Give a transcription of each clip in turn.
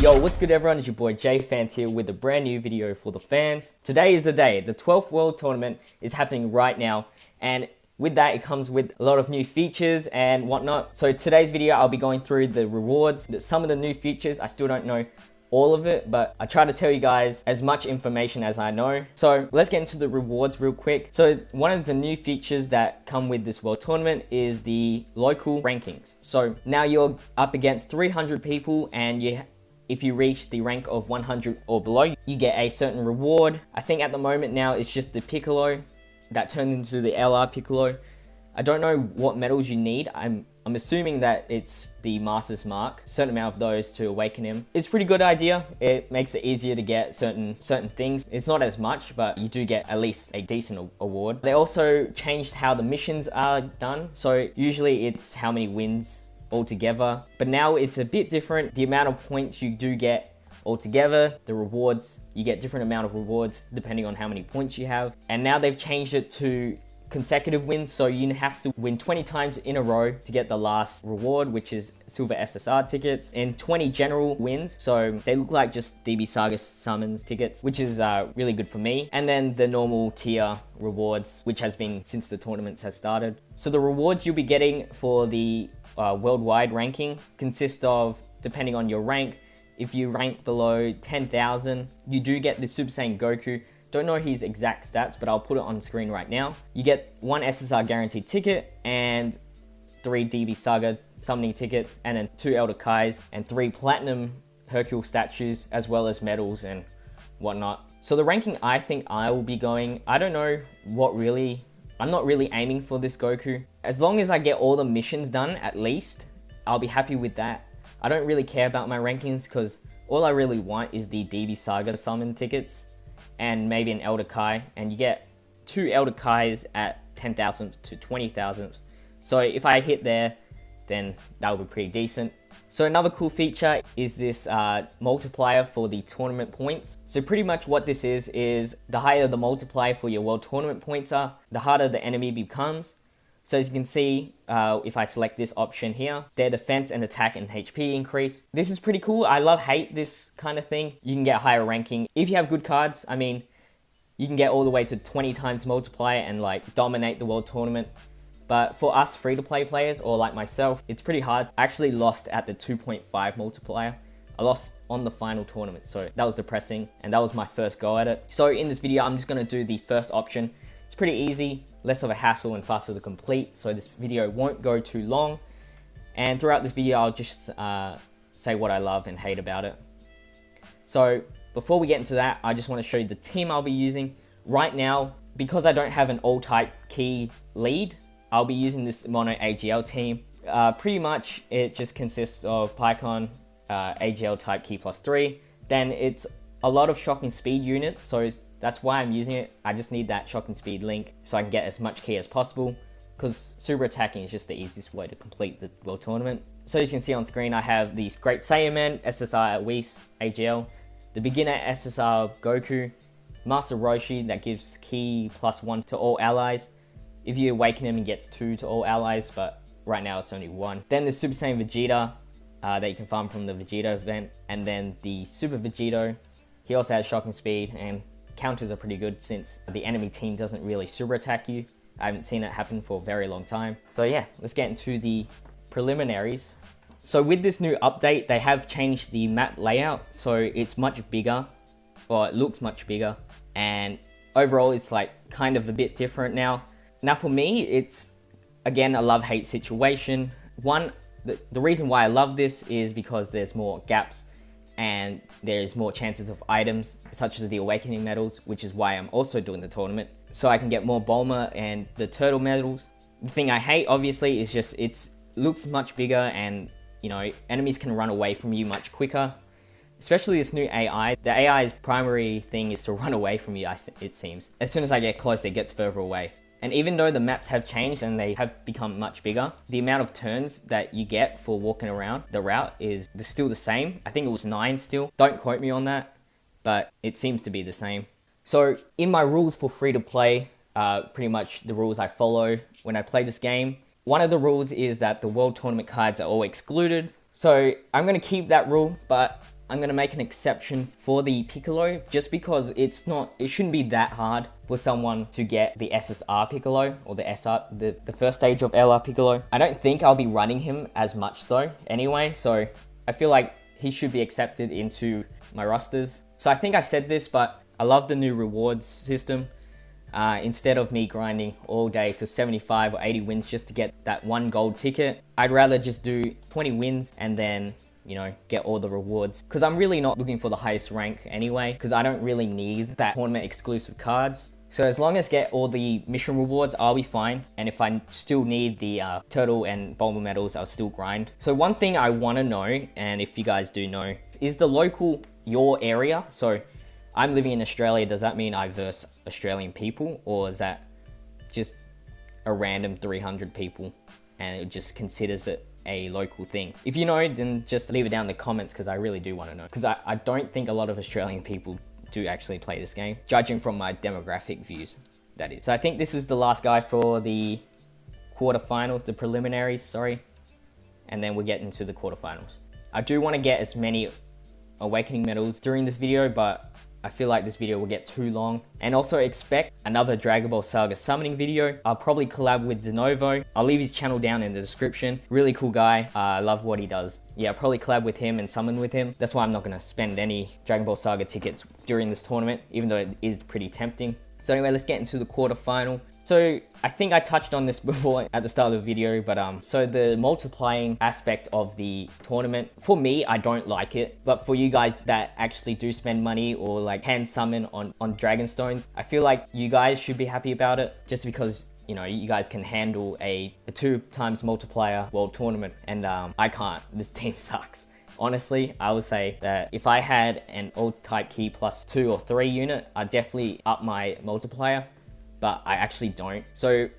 Yo, what's good everyone? It's your boy JPhanta here with a brand new video for the fans. Today is the day. The 12th World Tournament is happening right now, and with that it comes with a lot of new features and whatnot. So today's video I'll be going through the rewards, some of the new features. I still don't know all of it, but I try to tell you guys as much information as I know. So let's get into the rewards real quick. So one of the new features that come with this World Tournament is the local rankings. So now you're up against 300 people, and if you reach the rank of 100 or below, you get a certain reward. I think at the moment now it's just the Piccolo that turns into the LR Piccolo. I don't know what medals you need. I'm assuming that it's the Master's Mark, a certain amount of those to awaken him. It's a pretty good idea. It makes it easier to get certain things. It's not as much, but you do get at least a decent award. They also changed how the missions are done. So usually it's how many wins altogether, but now it's a bit different. The amount of points you do get altogether, the rewards, you get different amount of rewards depending on how many points you have. And now they've changed it to consecutive wins, so you have to win 20 times in a row to get the last reward, which is silver SSR tickets, and 20 general wins. So they look like just DB Saga summons tickets, which is really good for me. And then the normal tier rewards, which has been since the tournaments has started. So the rewards you'll be getting for the worldwide ranking consist of, depending on your rank, if you rank below 10,000, you do get the Super Saiyan Goku. Don't know his exact stats, but I'll put it on screen right now. You get 1 SSR guaranteed ticket and 3 DB Saga summoning tickets, and then 2 Elder Kais and 3 Platinum Hercule statues, as well as medals and whatnot. So the ranking I think I will be going, I don't know what really, I'm not really aiming for this Goku. As long as I get all the missions done at least, I'll be happy with that. I don't really care about my rankings because all I really want is the DB Saga summon tickets and maybe an Elder Kai, and you get 2 Elder Kais at 10,000 to 20,000. So if I hit there, then that would be pretty decent. So another cool feature is this multiplier for the tournament points. So pretty much what this is the higher the multiplier for your world tournament points are, the harder the enemy becomes. So as you can see, if I select this option here, their defense and attack and HP increase. This is pretty cool. I hate this kind of thing. You can get higher ranking. If you have good cards, I mean, you can get all the way to 20 times multiplier and like dominate the world tournament. But for us free-to-play players, or like myself, it's pretty hard. I actually lost at the 2.5 multiplier. I lost on the final tournament, so that was depressing, and that was my first go at it. So in this video, I'm just gonna do the first option. It's pretty easy, less of a hassle and faster to complete, so this video won't go too long. And throughout this video, I'll just say what I love and hate about it. So before we get into that, I just want to show you the team I'll be using. Right now, because I don't have an all-type key lead, I'll be using this mono AGL team. Pretty much, it just consists of PyCon, AGL type key +3. Then it's a lot of shocking speed units, so that's why I'm using it. I just need that shocking speed link so I can get as much key as possible, because super attacking is just the easiest way to complete the world tournament. So as you can see on screen, I have these Great Saiyaman, SSR Whis, AGL, the beginner SSR Goku, Master Roshi that gives key +1 to all allies. If you awaken him, he gets 2 to all allies, but right now it's only 1. Then the Super Saiyan Vegeta that you can farm from the Vegeta event, and then the Super Vegito. He also has shocking speed, and counters are pretty good since the enemy team doesn't really super attack you. I haven't seen it happen for a very long time. So yeah, let's get into the preliminaries. So with this new update, they have changed the map layout, so it's much bigger, or it looks much bigger, and overall it's like kind of a bit different now. Now for me, it's again a love-hate situation. The reason why I love this is because there's more gaps and there's more chances of items such as the awakening medals, which is why I'm also doing the tournament, so I can get more Bulma and the turtle medals. The thing I hate obviously is just it looks much bigger, and you know, enemies can run away from you much quicker, especially this new AI. The AI's primary thing is to run away from you, it seems. As soon as I get close, it gets further away. And even though the maps have changed and they have become much bigger, the amount of turns that you get for walking around the route is still the same. I think it was 9 still. Don't quote me on that, but it seems to be the same. So in my rules for free to play, pretty much the rules I follow when I play this game, one of the rules is that the World Tournament cards are all excluded. So I'm going to keep that rule, but I'm gonna make an exception for the Piccolo just because it shouldn't be that hard for someone to get the SSR Piccolo or the SR, the first stage of LR Piccolo. I don't think I'll be running him as much though anyway, so I feel like he should be accepted into my rosters. So I think I said this, but I love the new rewards system. Instead of me grinding all day to 75 or 80 wins just to get that one gold ticket, I'd rather just do 20 wins and then, you know, get all the rewards. Because I'm really not looking for the highest rank anyway, because I don't really need that tournament exclusive cards. So as long as I get all the mission rewards, I'll be fine. And if I still need the turtle and bomber medals, I'll still grind. So one thing I want to know, and if you guys do know, is the local your area. So I'm living in Australia, does that mean I verse Australian people, or is that just a random 300 people and it just considers it a local thing? If you know, then just leave it down in the comments because I really do want to know, because I don't think a lot of Australian people do actually play this game, judging from my demographic views, that is. So I think this is the last guy for the quarterfinals, the preliminaries, sorry, and then we'll get into the quarterfinals. I do want to get as many awakening medals during this video, but I feel like this video will get too long. And also expect another Dragon Ball Saga summoning video. I'll probably collab with Zenovo. I'll leave his channel down in the description. Really cool guy. I love what he does. Yeah, I'll probably collab with him and summon with him. That's why I'm not going to spend any Dragon Ball Saga tickets during this tournament, even though it is pretty tempting. So anyway, let's get into the quarterfinal. So I think I touched on this before at the start of the video, but so the multiplying aspect of the tournament, for me, I don't like it. But for you guys that actually do spend money or like hand summon on Dragon Stones, I feel like you guys should be happy about it, just because, you know, you guys can handle a 2x multiplier world tournament, and I can't. This team sucks. Honestly, I would say that if I had an old type key plus 2 or 3 unit, I'd definitely up my multiplier, but I actually don't. So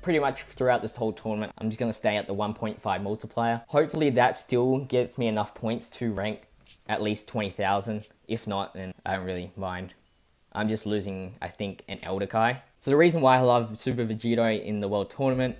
pretty much throughout this whole tournament, I'm just gonna stay at the 1.5 multiplier. Hopefully that still gets me enough points to rank at least 20,000. If not, then I don't really mind. I'm just losing, I think, an Elder Kai. So the reason why I love Super Vegito in the World Tournament,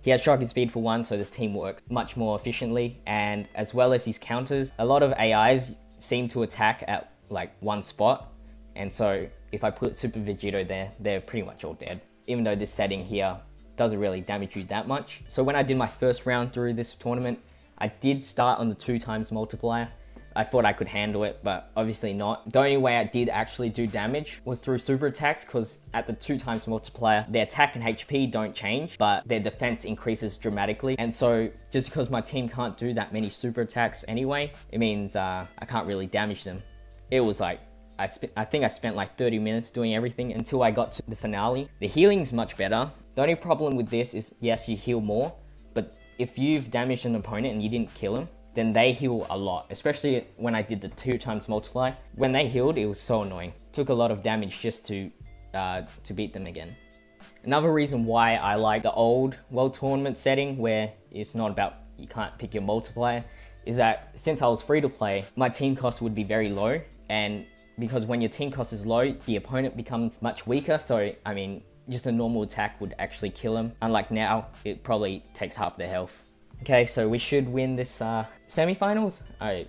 he has shocking speed for one, so this team works much more efficiently, and as well as his counters, a lot of AIs seem to attack at like one spot, and so if I put Super Vegito there, they're pretty much all dead, even though this setting here doesn't really damage you that much. So when I did my first round through this tournament, I did start on the 2x multiplier. I thought I could handle it, but obviously not. The only way I did actually do damage was through super attacks, because at the 2x multiplier, their attack and HP don't change, but their defense increases dramatically. And so just because my team can't do that many super attacks anyway, it means I can't really damage them. It was like, I think I spent like 30 minutes doing everything until I got to the finale. The healing's much better. The only problem with this is, yes, you heal more, but if you've damaged an opponent and you didn't kill him, then they heal a lot, especially when I did the 2x multiply. When they healed, it was so annoying. Took a lot of damage just to beat them again. Another reason why I like the old World Tournament setting, where it's not about, you can't pick your multiplier, is that since I was free to play, my team cost would be very low. And because when your team cost is low, the opponent becomes much weaker. So, I mean, just a normal attack would actually kill him. Unlike now, it probably takes half their health. Okay, so we should win this semifinals. I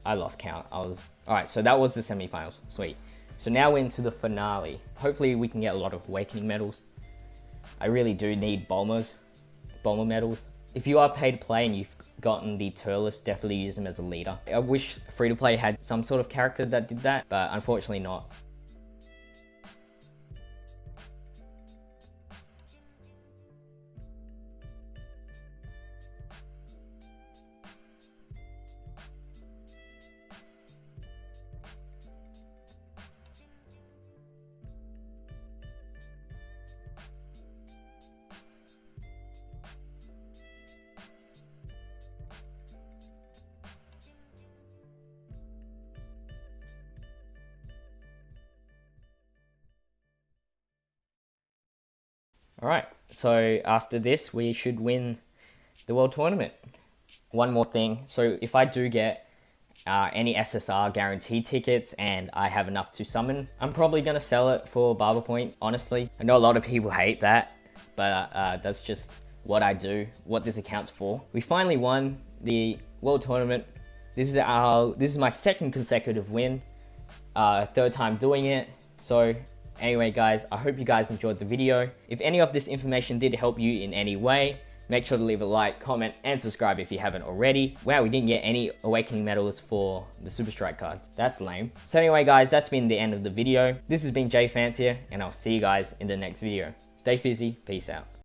lost count. Alright, so that was the semifinals. Sweet. So now we're into the finale. Hopefully we can get a lot of awakening medals. I really do need bomber medals. If you are paid to play and you've gotten the Turles, definitely use them as a leader. I wish free to play had some sort of character that did that, but unfortunately not. Alright, so after this, we should win the World Tournament. One more thing, so if I do get any SSR guaranteed tickets and I have enough to summon, I'm probably going to sell it for barber points, honestly. I know a lot of people hate that, but that's just what I do, what this accounts for. We finally won the World Tournament This is my second consecutive win, third time doing it. So anyway guys, I hope you guys enjoyed the video. If any of this information did help you in any way, make sure to leave a like, comment, and subscribe if you haven't already. Wow, we didn't get any Awakening medals for the Super Strike cards. That's lame. So anyway guys, that's been the end of the video. This has been JPhanta, and I'll see you guys in the next video. Stay fizzy, peace out.